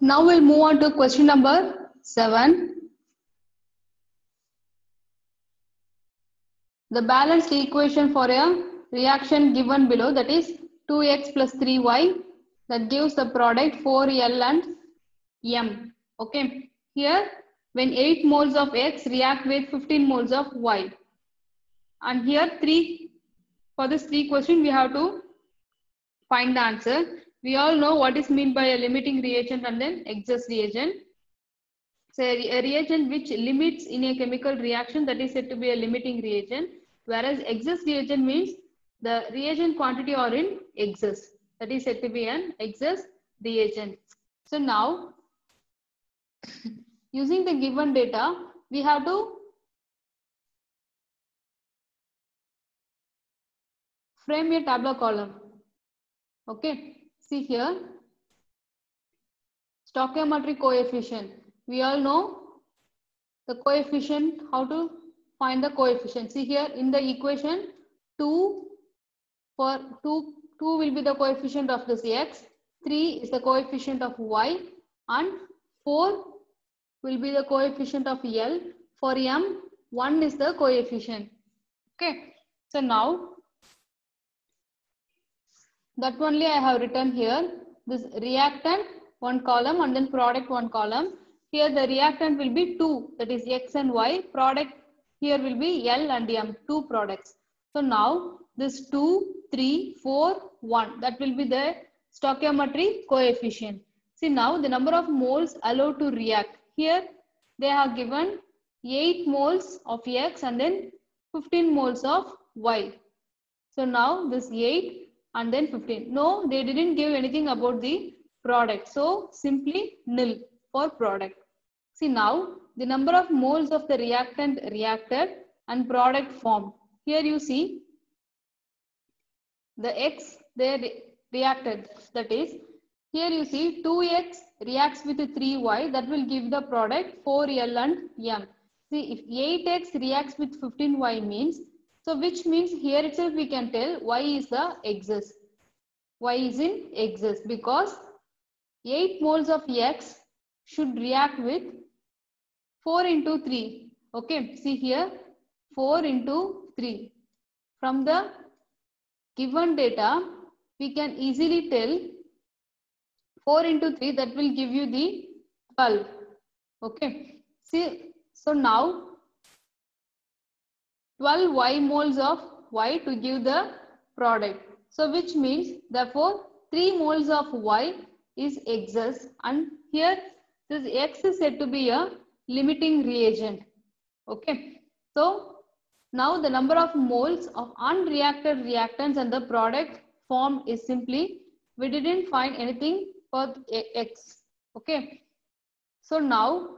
Now we'll move on to question number 7. The balanced equation for a reaction given below, that is 2x plus 3y, that gives the product 4L and M. Okay. Here, when 8 moles of X react with 15 moles of Y. And here for this 3 question, we have to find the answer. We all know what is meant by a limiting reagent and then excess reagent. So a reagent which limits in a chemical reaction, that is said to be a limiting reagent, whereas excess reagent means the reagent quantity are in excess, that is said to be an excess reagent. So now using the given data, we have to frame a tabular column. Okay, see here, stoichiometric coefficient. We all know the coefficient, how to find the coefficient. See here in the equation, 2 will be the coefficient of this X, 3 is the coefficient of Y, and 4 will be the coefficient of L. For M, 1 is the coefficient. Okay, so now that only I have written here, this reactant one column and then product one column. Here the reactant will be 2, that is X and Y. Product here will be L and M, 2 products. So now this 2, 3, 4, 1, that will be the stoichiometric coefficient. See now the number of moles allowed to react. Here they have given 8 moles of X and then 15 moles of Y. So now this 8 and then 15. No, they didn't give anything about the product. So simply nil for product. See now the number of moles of the reactant reacted and product formed. Here you see the X they reacted, that is here you see 2X reacts with 3Y, that will give the product 4L and M. See if 8X reacts with 15Y means, so which means here itself we can tell Y is the excess. Y is in excess because 8 moles of X should react with 4 into 3. Okay, see here 4 into 3. From the given data, we can easily tell 4 into 3, that will give you the 12. Okay, see, so now 12 Y moles of Y to give the product. So which means therefore 3 moles of Y is excess, and here this X is said to be a limiting reagent. Okay, so now the number of moles of unreacted reactants and the product formed is simply, we didn't find anything for X. Okay, so now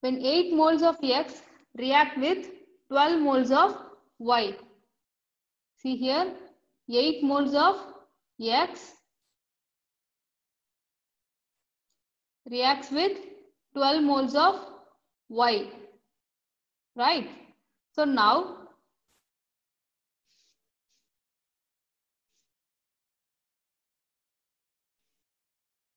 when 8 moles of X react with 12 moles of Y. See here 8 moles of X reacts with 12 moles of Y. Right. So now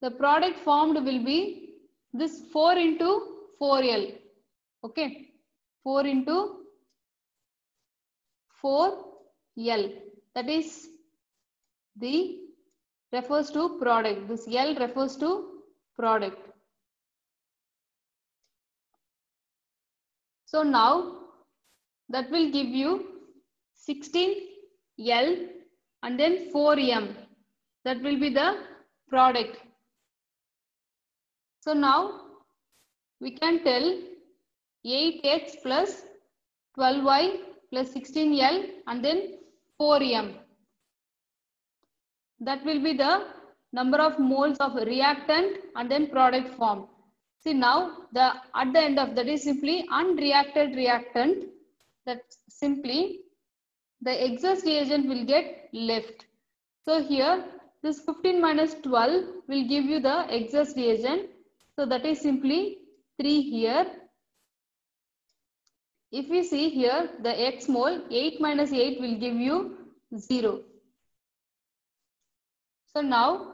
the product formed will be this 4 into 4L. Okay. 4 into 4L. That is the refers to product. This L refers to product. So now that will give you 16L and then 4M. That will be the product. So now we can tell 8X plus 12Y plus 16L and then 4M. That will be the number of moles of reactant and then product formed. See now at the end of that is simply unreacted reactant, that simply the excess reagent will get left. So here this 15 minus 12 will give you the excess reagent. So that is simply 3 here. If we see here the X mole, 8 minus 8 will give you 0. So now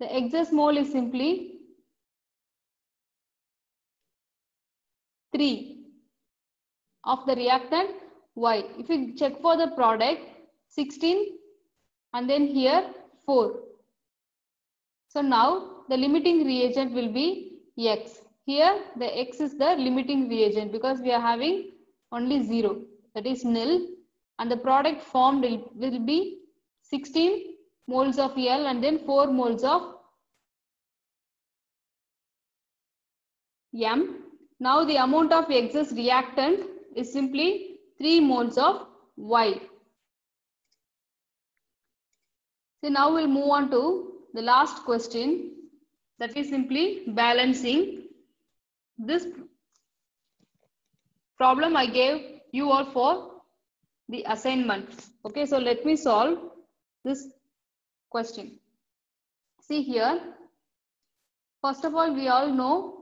The excess mole is simply 3 of the reactant Y. If you check for the product, 16 and then here 4. So now the limiting reagent will be X. Here the X is the limiting reagent because we are having only 0, that is nil, and the product formed will be 16 moles of L and then 4 moles of M. Now the amount of excess reactant is simply 3 moles of Y. So now we'll move on to the last question, that is simply balancing. This problem I gave you all for the assignment. Okay, so let me solve this question. See here, first of all, we all know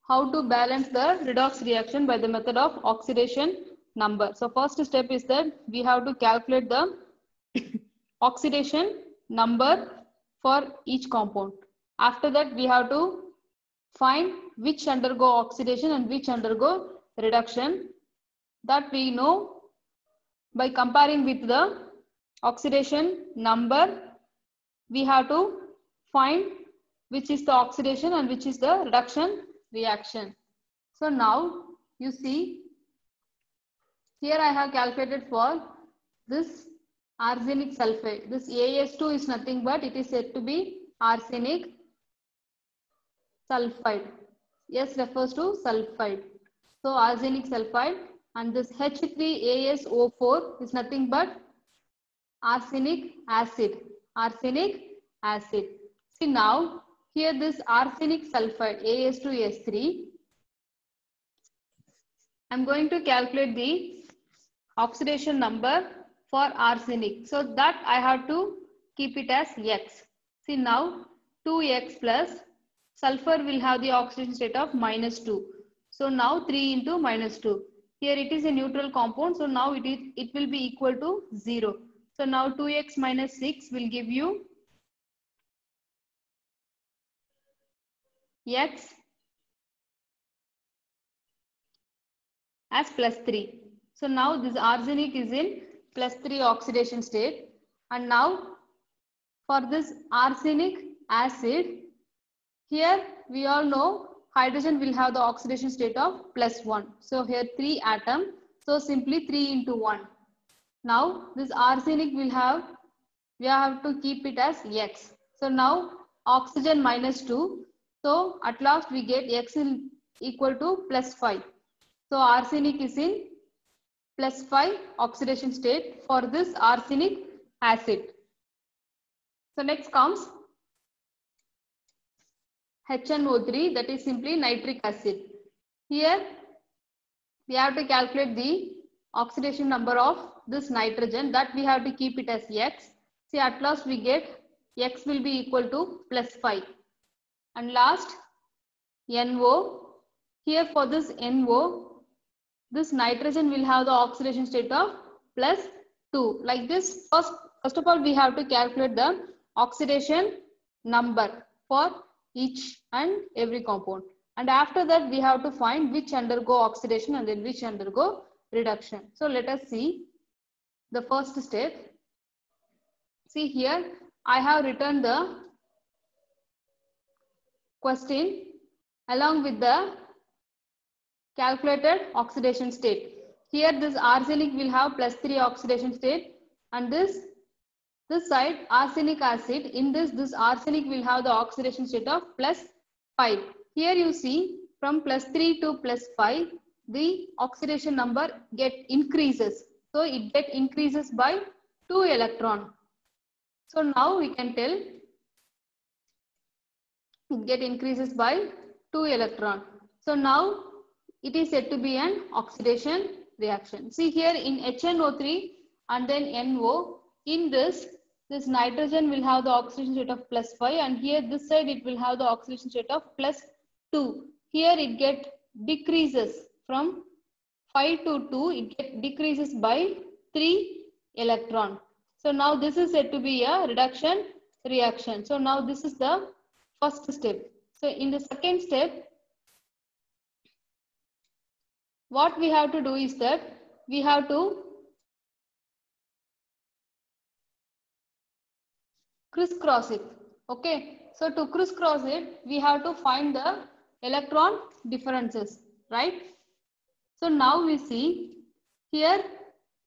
how to balance the redox reaction by the method of oxidation number. So first step is that we have to calculate the oxidation number for each compound. After that, we have to find which undergo oxidation and which undergo reduction. That we know by comparing with the oxidation number. We have to find which is the oxidation and which is the reduction reaction. So now you see, here I have calculated for this arsenic sulfide. This AS2 is nothing but it is said to be arsenic sulfide. S refers to sulfide. So arsenic sulfide, and this H3ASO4 is nothing but arsenic acid. Arsenic acid. See now here this arsenic sulfide AS2S3. I am going to calculate the oxidation number for arsenic. So that I have to keep it as X. See now 2X plus sulfur will have the oxidation state of -2. So now 3 into -2. Here it is a neutral compound. So now it will be equal to 0. So now 2X minus 6 will give you X as +3. So now this arsenic is in +3 oxidation state. And now for this arsenic acid, here we all know hydrogen will have the oxidation state of +1. So here 3 atom. So simply 3 into 1. Now this arsenic will have, we have to keep it as X. So now oxygen -2. So at last we get X equal to +5. So arsenic is in +5 oxidation state for this arsenic acid. So next comes HNO3, that is simply nitric acid. Here we have to calculate the oxidation number of this nitrogen, that we have to keep it as X. See at last we get X will be equal to +5. And last NO. Here for this NO, this nitrogen will have the oxidation state of +2. Like this, first of all we have to calculate the oxidation number for each and every compound. And after that we have to find which undergo oxidation and then which undergo reduction. So let us see the first step. See here I have written the question along with the calculated oxidation state. Here this arsenic will have +3 oxidation state, and this side arsenic acid, in this arsenic will have the oxidation state of +5. Here you see from +3 to +5 the oxidation number increases. So it increases by 2 electron. So now we can tell it increases by 2 electron. So now it is said to be an oxidation reaction. See here in HNO3 and then NO, in this nitrogen will have the oxidation state of +5, and here this side it will have the oxidation state of +2. Here it decreases from 5 to 2, it decreases by 3 electron. So now this is said to be a reduction reaction. So now this is the first step. So in the second step, what we have to do is that we have to crisscross it. Okay, so to crisscross it, we have to find the electron differences, right? So now we see here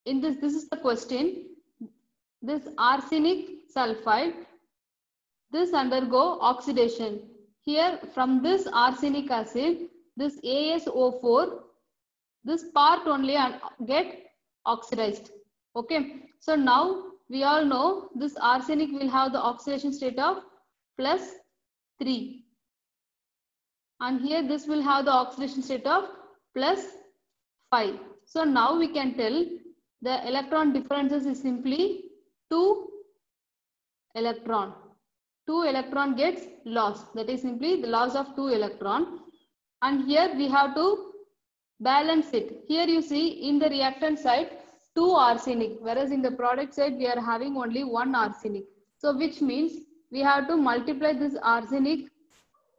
in this is the question. This arsenic sulfide, this undergo oxidation. Here from this arsenic acid, this ASO4, this part only get oxidized. Okay, so now we all know this arsenic will have the oxidation state of +3, and here this will have the oxidation state of +5. So now we can tell the electron differences is simply 2 electron. 2 electron gets lost. That is simply the loss of 2 electron. And here we have to balance it. Here you see in the reactant side 2 arsenic, whereas in the product side we are having only 1 arsenic. So which means we have to multiply this arsenic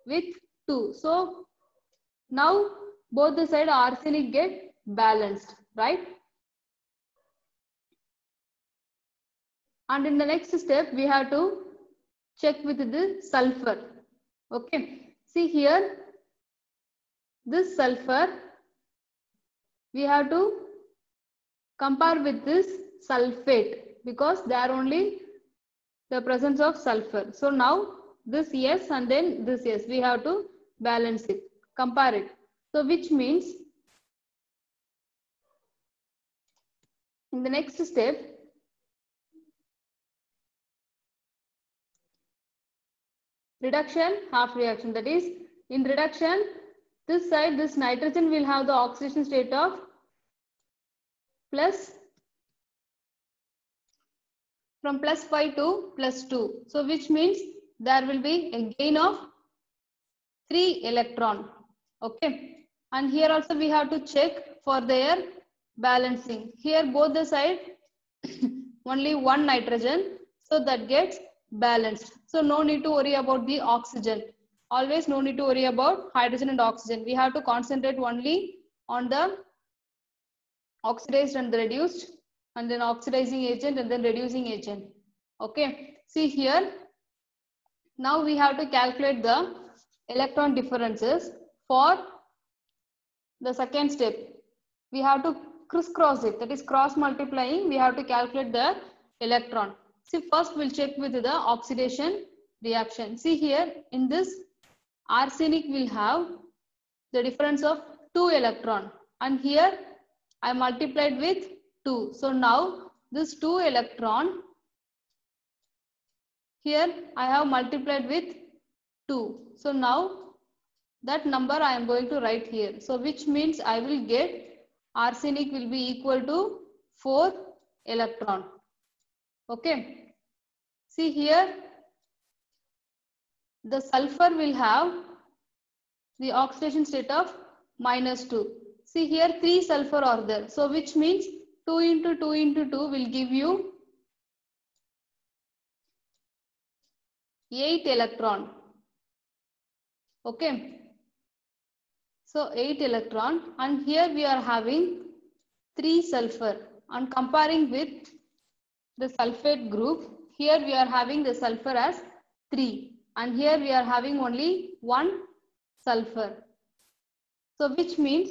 with 2. So now both the side arsenic get balanced, right? And in the next step we have to check with the sulfur. Okay, see here this sulfur we have to compare with this sulfate because they are only the presence of sulfur. So now this yes and then this yes, we have to balance it, compare it. So which means in the next step reduction half reaction, that is in reduction this side this nitrogen will have the oxidation state of plus from +5 to +2. So which means there will be a gain of 3 electron. Okay, and here also we have to check for their balancing. Here both the side only 1 nitrogen, so that gets balanced. So no need to worry about the oxygen. Always no need to worry about hydrogen and oxygen. We have to concentrate only on the oxidized and the reduced, and then oxidizing agent and then reducing agent. Okay, see here now we have to calculate the electron differences. For the second step we have to crisscross it, that is cross multiplying. We have to calculate the electron. See first we'll check with the oxidation reaction. See here in this arsenic will have the difference of 2 electron, and here I multiplied with 2. So now this 2 electron here I have multiplied with 2. So now that number I am going to write here. So which means I will get arsenic will be equal to 4 electron. Okay. See here the sulfur will have the oxidation state of -2. See here 3 sulfur are there. So which means 2 into 2 into 2 will give you 8 electron. Okay. So 8 electron, and here we are having 3 sulfur, and comparing with the sulfate group, here we are having the sulfur as 3, and here we are having only 1 sulfur. So which means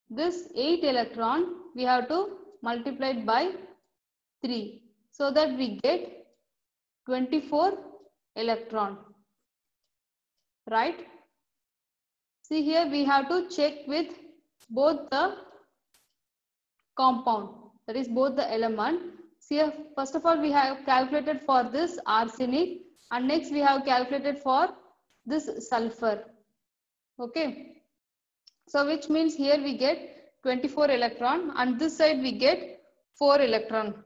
this 8 electron we have to multiply it by 3, so that we get 24 electron, right? See here we have to check with both the compound, that is both the element. See here, first of all we have calculated for this arsenic, and next we have calculated for this sulfur. Okay, so which means here we get 24 electron, and this side we get 4 electron.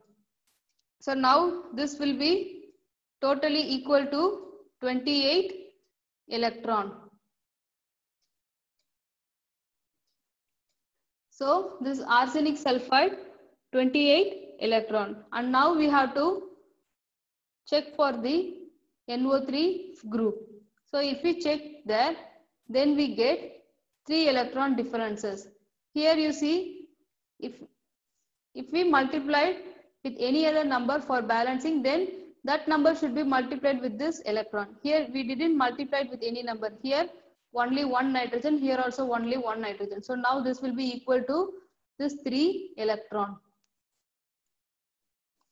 So now this will be totally equal to 28 electron. So this arsenic sulfide 28 electron, and now we have to check for the NO3 group. So if we check there, then we get 3 electron differences. Here you see, if we multiply with any other number for balancing, then that number should be multiplied with this electron. Here we didn't multiply it with any number. Here only one nitrogen, here also only one nitrogen. So now this will be equal to this 3 electron.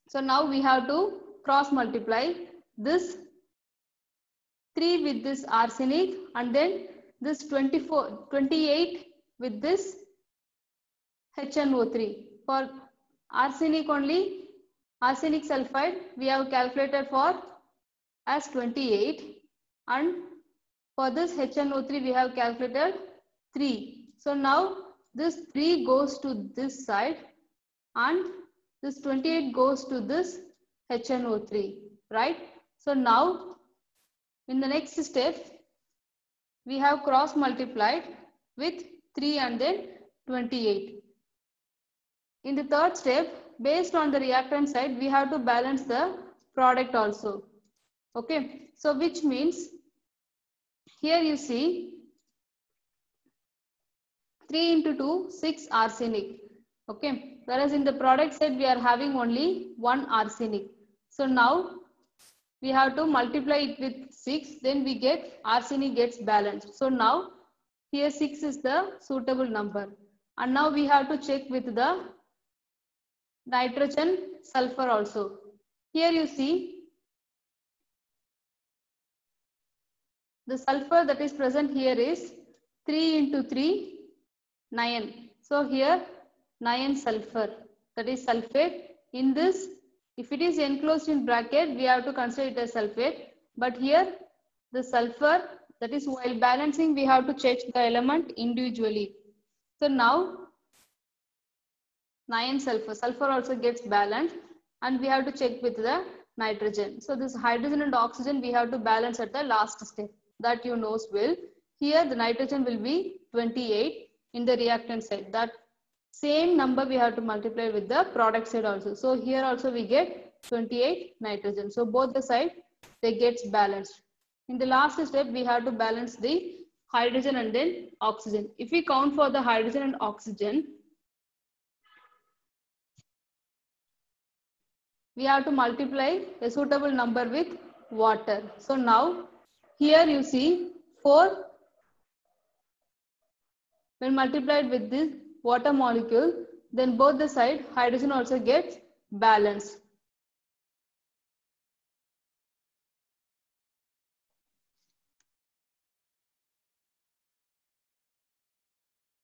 So now we have to cross multiply this 3 with this arsenic, and then this 28 with this HNO3. For arsenic only, arsenic sulfide we have calculated for as 28, and for this HNO3 we have calculated 3. So now this 3 goes to this side and this 28 goes to this HNO3, right? So now in the next step we have cross multiplied with 3 and then 28. In the third step, based on the reactant side, we have to balance the product also. Okay, so which means here you see 3 into 2, 6 arsenic. Okay, whereas in the product side we are having only 1 arsenic. So now we have to multiply it with 6, then we get arsenic gets balanced. So now here 6 is the suitable number, and now we have to check with the nitrogen sulfur also. Here you see the sulfur that is present here is 3 into 3, 9. So here 9 sulfur, that is sulfate. In this, if it is enclosed in bracket, we have to consider it as sulfate. But here the sulfur, that is while balancing, we have to check the element individually. So now 9 sulfur, sulfur also gets balanced, and we have to check with the nitrogen. So this hydrogen and oxygen we have to balance at the last step, that you know well. Here the nitrogen will be 28 in the reactant side. That same number we have to multiply with the product side also. So here also we get 28 nitrogen. So both the side they gets balanced. In the last step we have to balance the hydrogen and then oxygen. If we count for the hydrogen and oxygen, we have to multiply a suitable number with water. So now here you see 4 when multiplied with this water molecule, then both the side hydrogen also gets balanced.